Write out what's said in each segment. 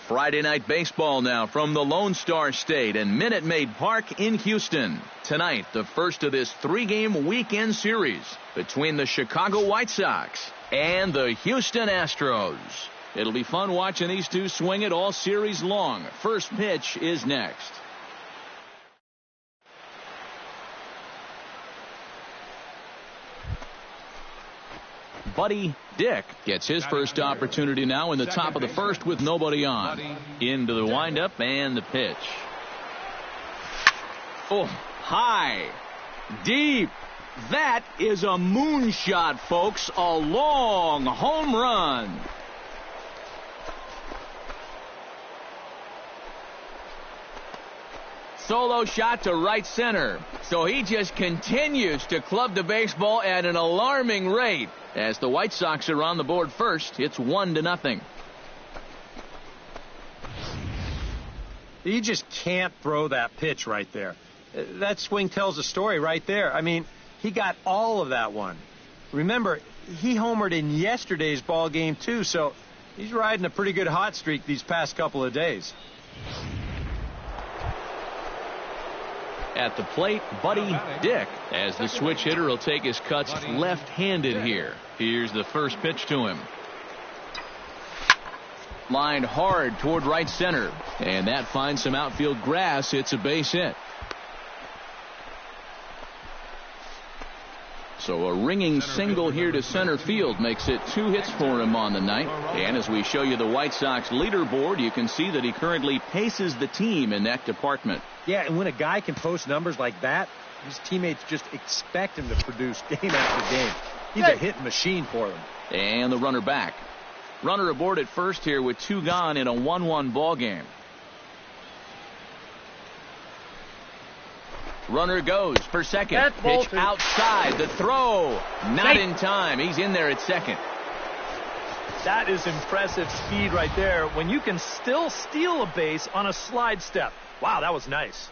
Friday night baseball now from the Lone Star State and Minute Maid Park in Houston. Tonight, the first of this 3-game weekend series between the Chicago White Sox and the Houston Astros. It'll be fun watching these two swing it all series long. First pitch is next. Buddy Dick gets his first opportunity now in the top of the first with nobody on. Into the windup and the pitch. Oh, high, deep. That is a moonshot, folks. A long home run. Solo shot to right center. So he just continues to club the baseball at an alarming rate. As the White Sox are on the board first, it's 1-0. You just can't throw that pitch right there. That swing tells a story right there. I mean, he got all of that one. Remember, he homered in yesterday's ball game too, so he's riding a pretty good hot streak these past couple of days. At the plate, Buddy Dick, as the switch hitter will take his cuts left-handed here. Here's the first pitch to him. Lined hard toward right center, and that finds some outfield grass. It's a base hit. So a ringing single here to center field makes it 2 hits for him on the night. And as we show you the White Sox leaderboard, you can see that he currently paces the team in that department. Yeah, and when a guy can post numbers like that, his teammates just expect him to produce game after game. He's a hitting machine for them. And the runner back. Runner aboard at first here with 2 gone in a 1-1 ball game. Runner goes for second. Pitch outside. The throw. Not in time. He's in there at second. That is impressive speed right there when you can still steal a base on a slide step. Wow, that was nice.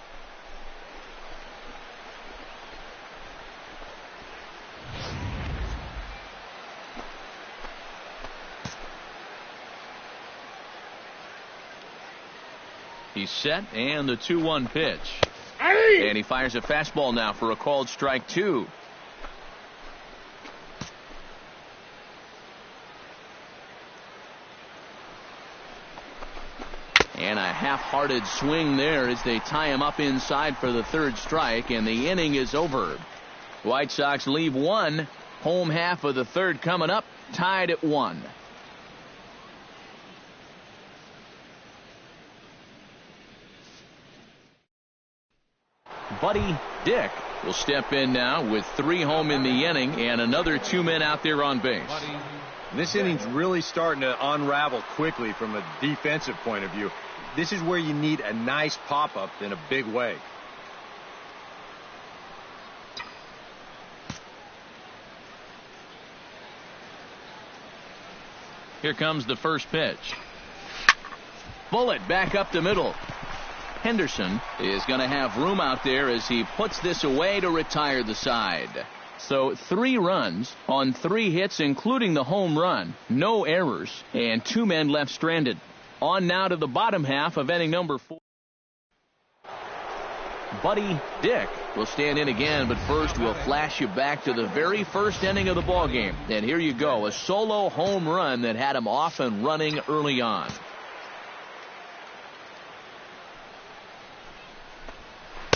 He's set, and the 2-1 pitch. And he fires a fastball now for a called strike 2. And a half-hearted swing there as they tie him up inside for the 3rd strike, and the inning is over. White Sox leave 1. Home half of the 3rd coming up, tied at 1. Buddy Dick will step in now with 3 home in the inning and another 2 men out there on base. This inning's really starting to unravel quickly from a defensive point of view. This is where you need a nice pop-up in a big way. Here comes the first pitch. Bullet back up the middle. Henderson is going to have room out there as he puts this away to retire the side. So 3 runs on 3 hits, including the home run. No errors, and 2 men left stranded. On now to the bottom half of inning number 4. Buddy Dick will stand in again, but first we'll flash you back to the very first inning of the ball game. And here you go, a solo home run that had him off and running early on.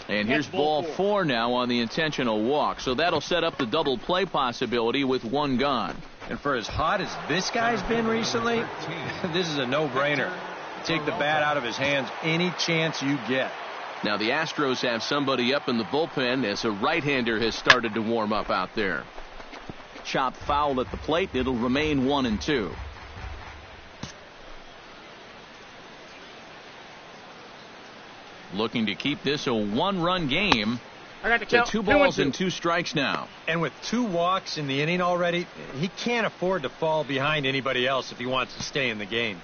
And here's ball 4 now on the intentional walk. So that'll set up the double play possibility with 1 gone. And for as hot as this guy's been recently, this is a no-brainer. Take the bat out of his hands any chance you get. Now the Astros have somebody up in the bullpen as a right-hander has started to warm up out there. Chopped foul at the plate. It'll remain 1-2. Looking to keep this a 1-run game. To 2 balls and 2 strikes now. And with 2 walks in the inning already, he can't afford to fall behind anybody else if he wants to stay in the game.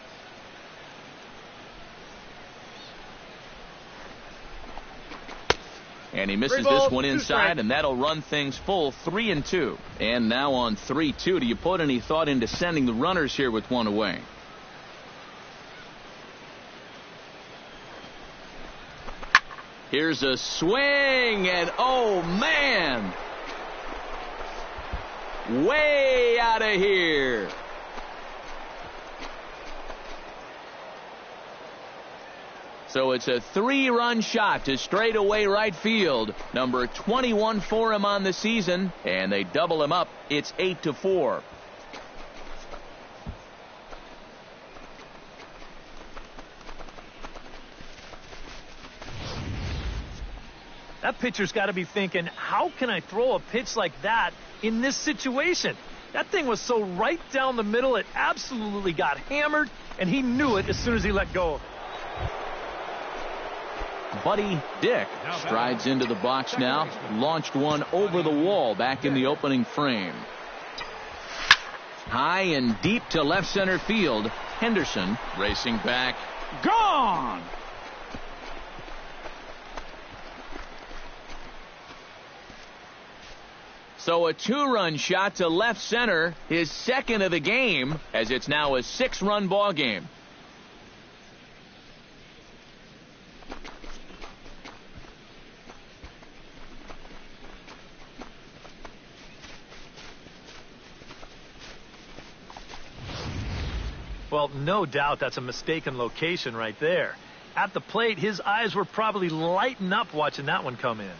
And he misses this one inside, and that'll run things full 3-2. And now on 3-2, do you put any thought into sending the runners here with 1 away? Here's a swing, and oh, man. Way out of here. So it's a 3-run shot to straightaway right field. Number 21 for him on the season, and they double him up. It's 8-4. That pitcher's got to be thinking, how can I throw a pitch like that in this situation? That thing was so right down the middle, it absolutely got hammered, and he knew it as soon as he let go. Buddy Dick strides into the box now. Launched one over the wall back in the opening frame. High and deep to left center field. Henderson racing back. Gone! So a 2-run shot to left center, his second of the game, as it's now a 6-run ball game. Well, no doubt that's a mistaken location right there. At the plate, his eyes were probably lighting up watching that one come in.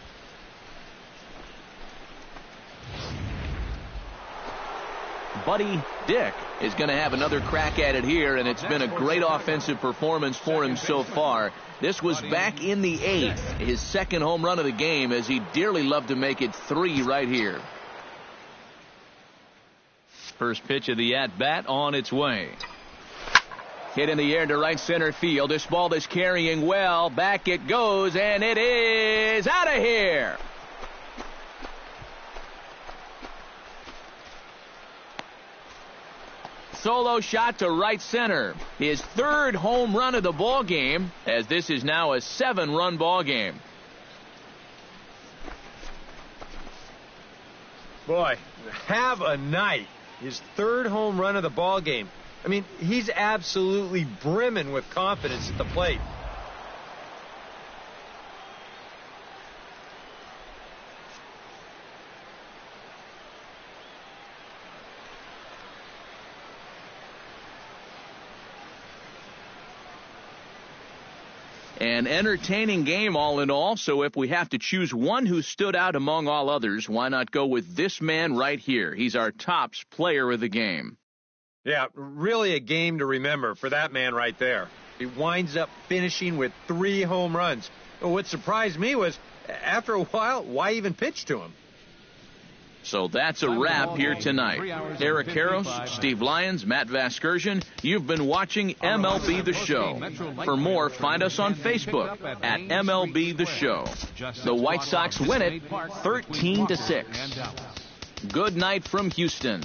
Buddy Dick is going to have another crack at it here, and it's been a great offensive performance for him so far. This was back in the 8th, his second home run of the game, as he dearly loved to make it 3 right here. First pitch of the at-bat on its way. Hit in the air to right center field. This ball is carrying well. Back it goes, and it is out of here. Solo shot to right center. His 3rd home run of the ball game, as this is now a 7-run ball game. Boy, have a night. His 3rd home run of the ball game. I mean, he's absolutely brimming with confidence at the plate. An entertaining game all in all, so if we have to choose one who stood out among all others, why not go with this man right here? He's our tops player of the game. Yeah, really a game to remember for that man right there. He winds up finishing with 3 home runs. What surprised me was, after a while, why even pitch to him? So that's a wrap here tonight. Eric Karros, Steve Lyons, Matt Vasgersian, you've been watching MLB The Show. For more, find us on Facebook at MLB The Show. The White Sox win it 13-6. Good night from Houston.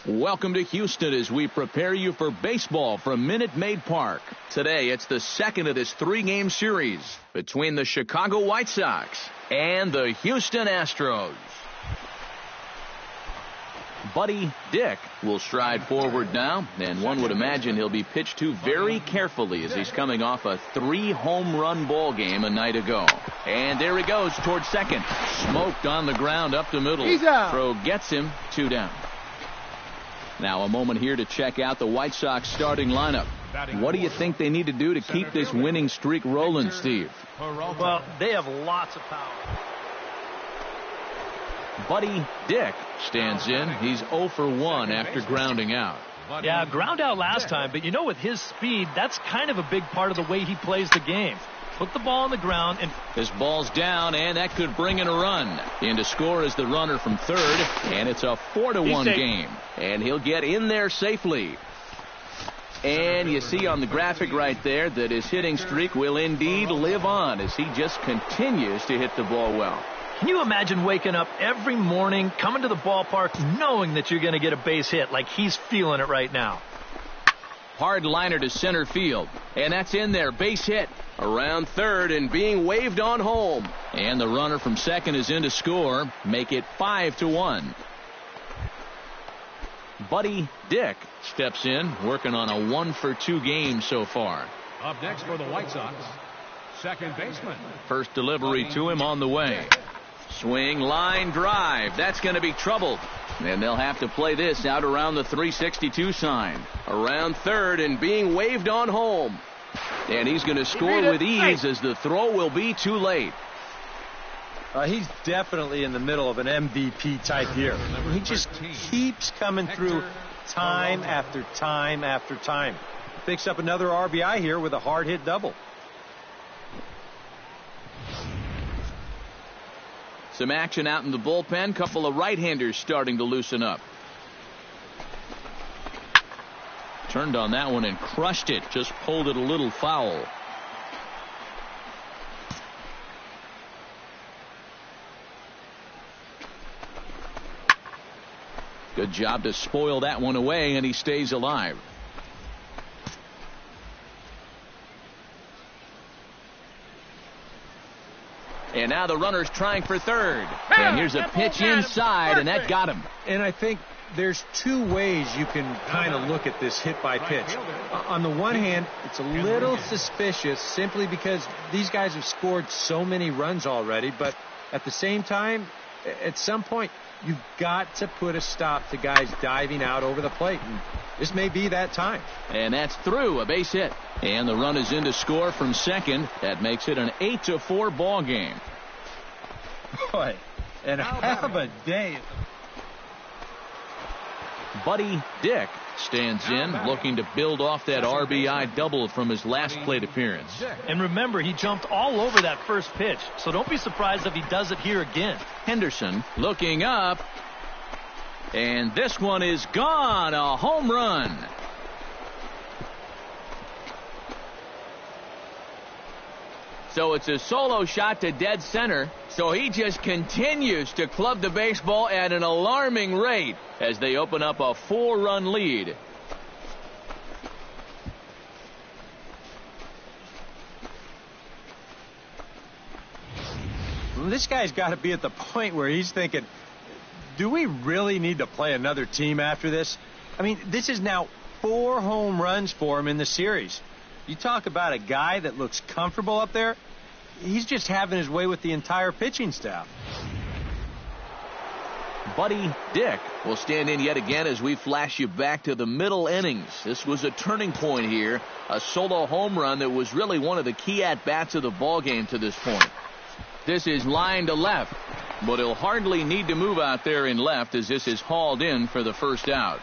Welcome to Houston as we prepare you for baseball from Minute Maid Park. Today, it's the second of this 3-game series between the Chicago White Sox and the Houston Astros. Buddy Dick will stride forward now, and one would imagine he'll be pitched to very carefully as he's coming off a 3-home-run ball game a night ago. And there he goes towards second. Smoked on the ground up the middle. Throw gets him 2 down. Now a moment here to check out the White Sox starting lineup. What do you think they need to do to keep this winning streak rolling, Steve? Well, they have lots of power. Buddy Dick stands in. He's 0 for 1 after grounding out. Yeah, ground out last time, but you know, with his speed, that's kind of a big part of the way he plays the game. Put the ball on the ground and this ball's down, and that could bring in a run. In to score is the runner from third, and it's a 4-1 game. And he'll get in there safely. And you see on the graphic right there that his hitting streak will indeed live on as he just continues to hit the ball well. Can you imagine waking up every morning, coming to the ballpark, knowing that you're going to get a base hit like he's feeling it right now? Hard liner to center field. And that's in there. Base hit. Around third and being waved on home. And the runner from second is in to score. Make it 5-1. Buddy Dick steps in, working on a 1-for-2 game so far. Up next for the White Sox, second baseman. First delivery to him on the way. Swing, line, drive. That's going to be troubled. And they'll have to play this out around the 362 sign. Around third and being waved on home. And he's going to score with ease as the throw will be too late. He's definitely in the middle of an MVP type year. He just keeps coming through time after time after time. Picks up another RBI here with a hard hit double. Some action out in the bullpen. Couple of right-handers starting to loosen up. Turned on that one and crushed it. Just pulled it a little foul. Good job to spoil that one away, and he stays alive. And now the runner's trying for third. And here's a pitch inside, and that got him. And I think there's two ways you can kind of look at this hit by pitch. On the one hand, it's a little suspicious simply because these guys have scored so many runs already. But at the same time, at some point, you've got to put a stop to guys diving out over the plate. And this may be that time. And that's through, a base hit. And the run is in to score from second. That makes it an 8-4 ball game. Boy, and half a day. Buddy Dick stands in, looking to build off that RBI double from his last plate appearance. And remember, he jumped all over that first pitch, so don't be surprised if he does it here again. Henderson looking up, and this one is gone. A home run. So it's a solo shot to dead center. So he just continues to club the baseball at an alarming rate as they open up a 4-run lead. This guy's got to be at the point where he's thinking, do we really need to play another team after this? I mean, this is now 4 home runs for him in the series. You talk about a guy that looks comfortable up there. He's just having his way with the entire pitching staff. Buddy Dick will stand in yet again as we flash you back to the middle innings. This was a turning point here. A solo home run that was really one of the key at-bats of the ballgame to this point. This is line to left, but he'll hardly need to move out there in left as this is hauled in for the first out.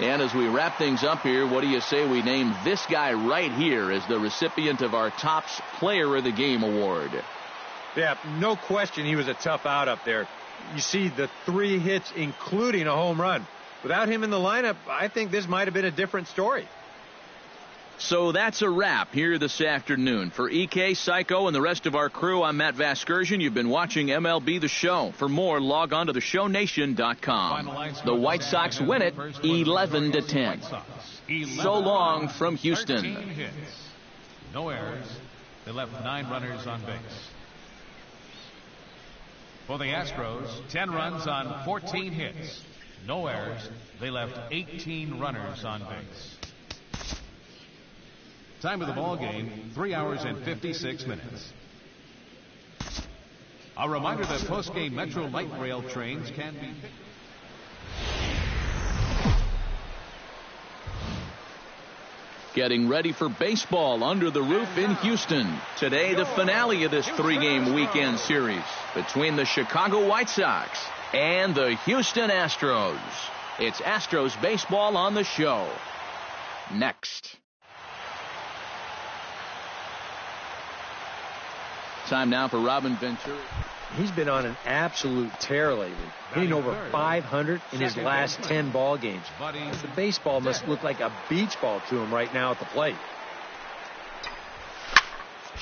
And as we wrap things up here, what do you say we name this guy right here as the recipient of our Topps Player of the Game award? Yeah, no question he was a tough out up there. You see the 3 hits, including a home run. Without him in the lineup, I think this might have been a different story. So that's a wrap here this afternoon. For EK, Psycho, and the rest of our crew, I'm Matt Vasgersian. You've been watching MLB The Show. For more, log on to theshownation.com. The White Sox win it 11-10. So long from Houston. Hits. No errors. They left 9 runners on base. For the Astros, 10 runs on 14 hits. No errors. They left 18 runners on base. Time of the ball game, 3 hours and 56 minutes. A reminder that post-game Metro Light Rail trains can be... Getting ready for baseball under the roof in Houston. Today, the finale of this 3-game weekend series between the Chicago White Sox and the Houston Astros. It's Astros baseball on the show. Next. Time now for Robin Ventura. He's been on an absolute tear lately, hitting over 500 in his last 10 ball games. The baseball must look like a beach ball to him right now at the plate.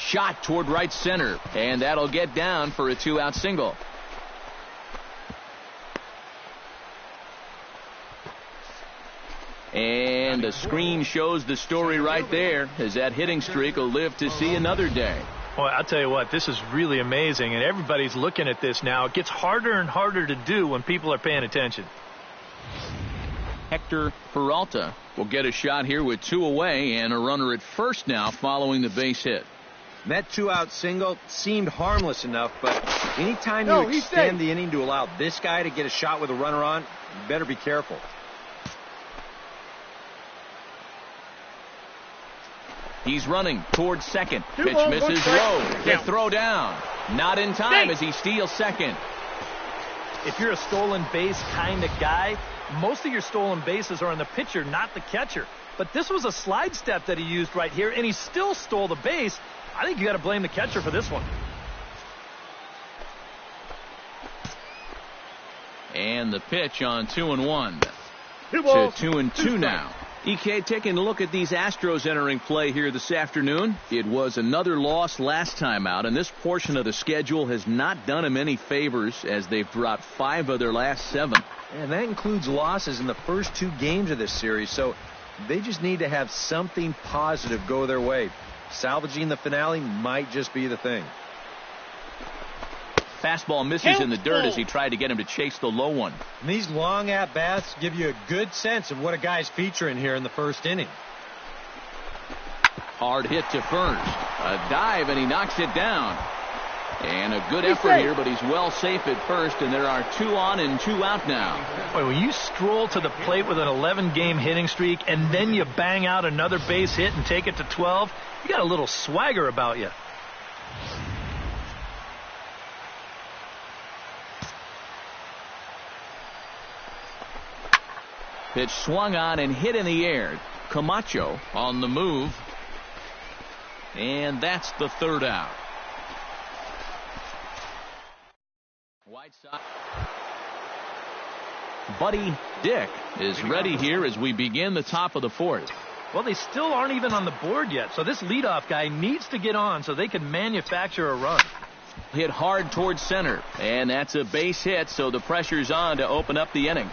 Shot toward right center, and that'll get down for a 2-out single. And the screen shows the story right there, as that hitting streak will live to see another day. Boy, I'll tell you what, this is really amazing, and everybody's looking at this now. It gets harder and harder to do when people are paying attention. Hector Peralta will get a shot here with 2 away and a runner at first now following the base hit. That 2-out single seemed harmless enough, but anytime you extend the inning to allow this guy to get a shot with a runner on, you better be careful. He's running towards second. Pitch misses low. The throw down. Not in time as he steals second. If you're a stolen base kind of guy, most of your stolen bases are on the pitcher, not the catcher. But this was a slide step that he used right here, and he still stole the base. I think you got to blame the catcher for this one. And the pitch on 2-1. To 2-2 now. EK, taking a look at these Astros entering play here this afternoon. It was another loss last time out, and this portion of the schedule has not done them any favors as they've dropped 5 of their last 7. And that includes losses in the first 2 games of this series, so they just need to have something positive go their way. Salvaging the finale might just be the thing. Fastball misses in the dirt as he tried to get him to chase the low one. And these long at-bats give you a good sense of what a guy's featuring here in the first inning. Hard hit to first. A dive, and he knocks it down. And a good effort here, but he's well safe at first, and there are 2 on and 2 out now. Boy, when you stroll to the plate with an 11-game hitting streak, and then you bang out another base hit and take it to 12, you got a little swagger about you. Pitch swung on and hit in the air. Camacho on the move. And that's the 3rd out. White Sox. Buddy Dick is ready here as we begin the top of the 4th. Well, they still aren't even on the board yet, so this leadoff guy needs to get on so they can manufacture a run. Hit hard towards center, and that's a base hit, so the pressure's on to open up the inning.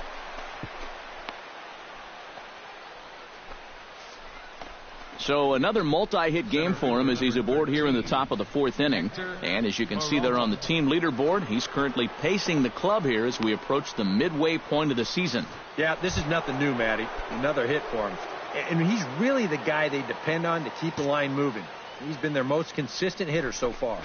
So another multi-hit game for him as he's aboard here in the top of the 4th inning. And as you can see there on the team leaderboard, he's currently pacing the club here as we approach the midway point of the season. Yeah, this is nothing new, Matty. Another hit for him. And he's really the guy they depend on to keep the line moving. He's been their most consistent hitter so far.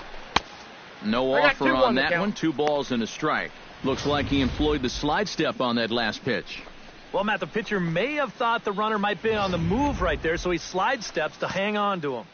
No offer on that one. 2 balls and a strike. Looks like he employed the slide step on that last pitch. Well, Matt, the pitcher may have thought the runner might be on the move right there, so he slide steps to hang on to him.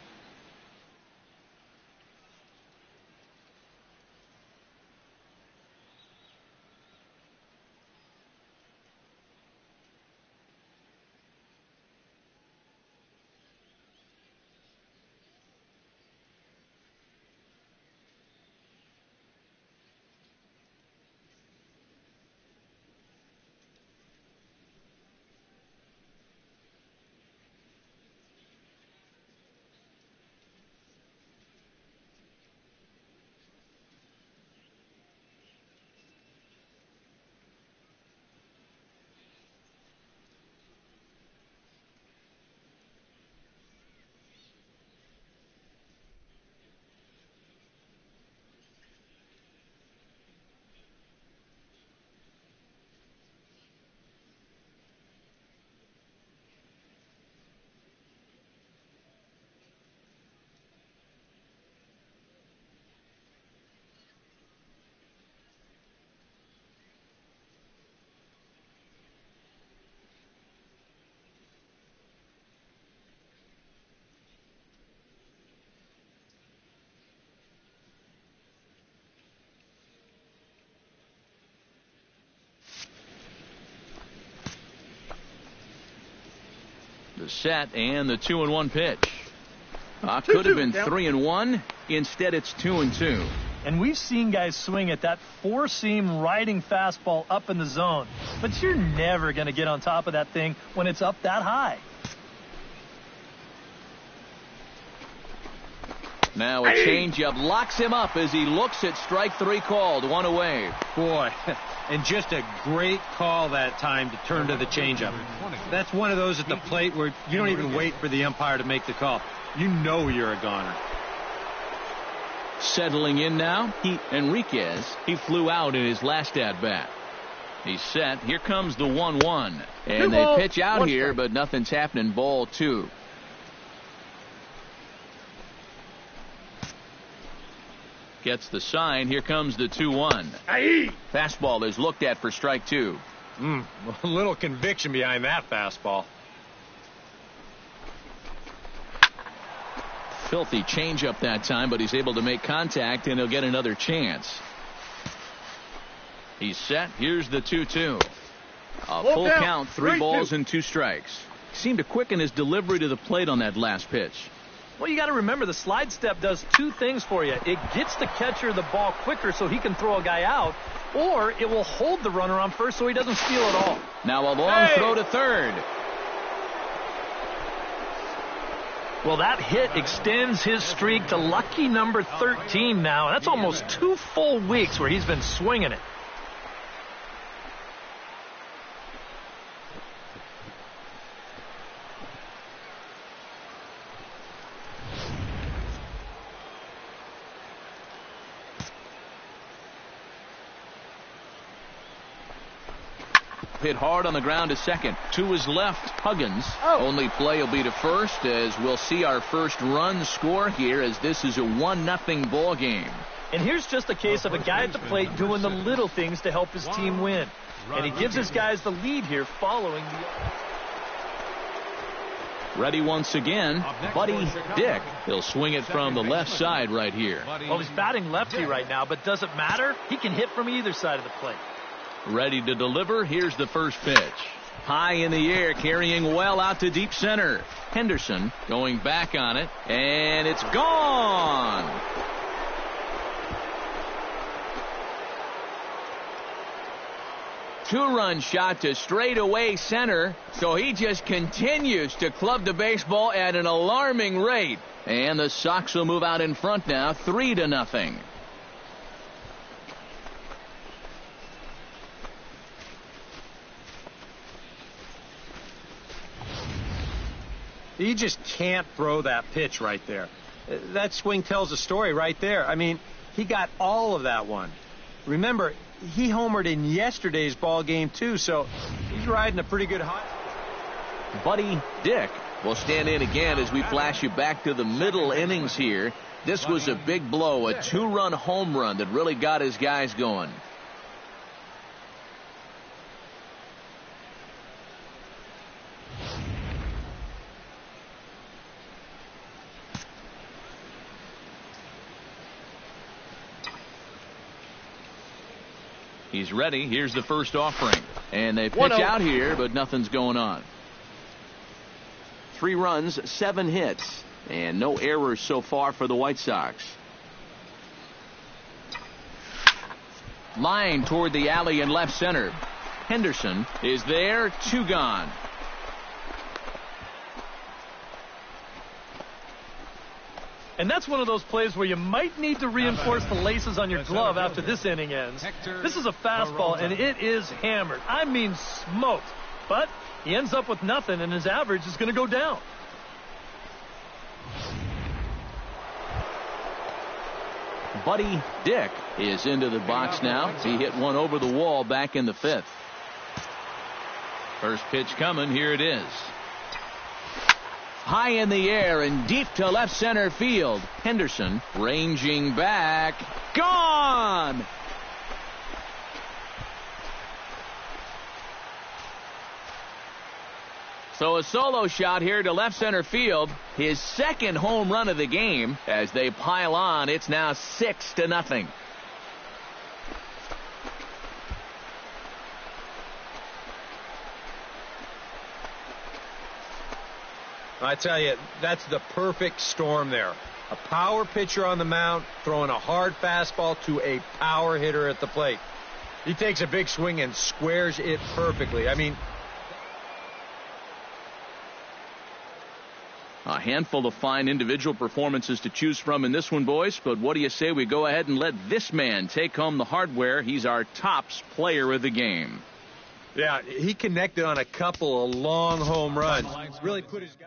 The set and the 2-1 pitch. Could have been 3-1. Instead, it's 2-2. And we've seen guys swing at that 4-seam riding fastball up in the zone. But you're never going to get on top of that thing when it's up that high. Now a changeup locks him up as he looks at strike three called. One away. Boy, and just a great call that time to turn to the changeup. That's one of those at the plate where you don't even wait for the umpire to make the call. You know you're a goner. Settling in now, Enriquez. He flew out in his last at-bat. He's set. Here comes the 1-1. And they pitch out here, but nothing's happening. Ball 2. Gets the sign. Here comes the 2-1. Fastball is looked at for strike 2. A little conviction behind that fastball. Filthy changeup that time, but he's able to make contact, and he'll get another chance. He's set. Here's the 2-2. A full count, 3 balls and 2 strikes. Seemed to quicken his delivery to the plate on that last pitch. Well, you got to remember the slide step does 2 things for you. It gets the catcher the ball quicker so he can throw a guy out, or it will hold the runner on first so he doesn't steal at all. Now a long throw to third. Well, that hit extends his streak to lucky number 13 now. That's almost 2 full weeks where he's been swinging it. Hit hard on the ground to second. To his left, Huggins. Only play will be to first, as we'll see our first run score here, as this is a 1-0 ball game. And here's just a case of a guy at the plate doing the little things to help his team win. And he gives his guys the lead here following the... Ready once again, Buddy Dick. He'll swing it from the left side right here. Well, he's batting lefty right now, but does it matter? He can hit from either side of the plate. Ready to deliver. Here's the first pitch. High in the air, carrying well out to deep center. Henderson going back on it, and it's gone. Two-run shot to straightaway center, so he just continues to club the baseball at an alarming rate. And the Sox will move out in front now, 3-0. You just can't throw that pitch right there. That swing tells a story right there. I mean, he got all of that one. Remember, he homered in yesterday's ball game too, so he's riding a pretty good hot. Buddy Dick will stand in again as we flash you back to the middle innings here. This was a big blow, a 2-run home run that really got his guys going. He's ready. Here's the first offering. And they pitch out here, but nothing's going on. 3 runs, 7 hits, and no errors so far for the White Sox. Line toward the alley in left center. Henderson is there. 2 gone. And that's one of those plays where you might need to reinforce the laces on your glove after this inning ends. This is a fastball, and it is hammered. I mean smoked. But he ends up with nothing, and his average is going to go down. Buddy Dick is into the box now. He hit one over the wall back in the 5th. First pitch coming. Here it is. High in the air and deep to left center field. Henderson ranging back. Gone! So a solo shot here to left center field. His second home run of the game. As they pile on, it's now 6-0. I tell you, that's the perfect storm there. A power pitcher on the mound throwing a hard fastball to a power hitter at the plate. He takes a big swing and squares it perfectly. I mean, A handful of fine individual performances to choose from in this one, boys. But what do you say we go ahead and let this man take home the hardware? He's our tops player of the game. Yeah, he connected on a couple of long home runs. Really put his guy...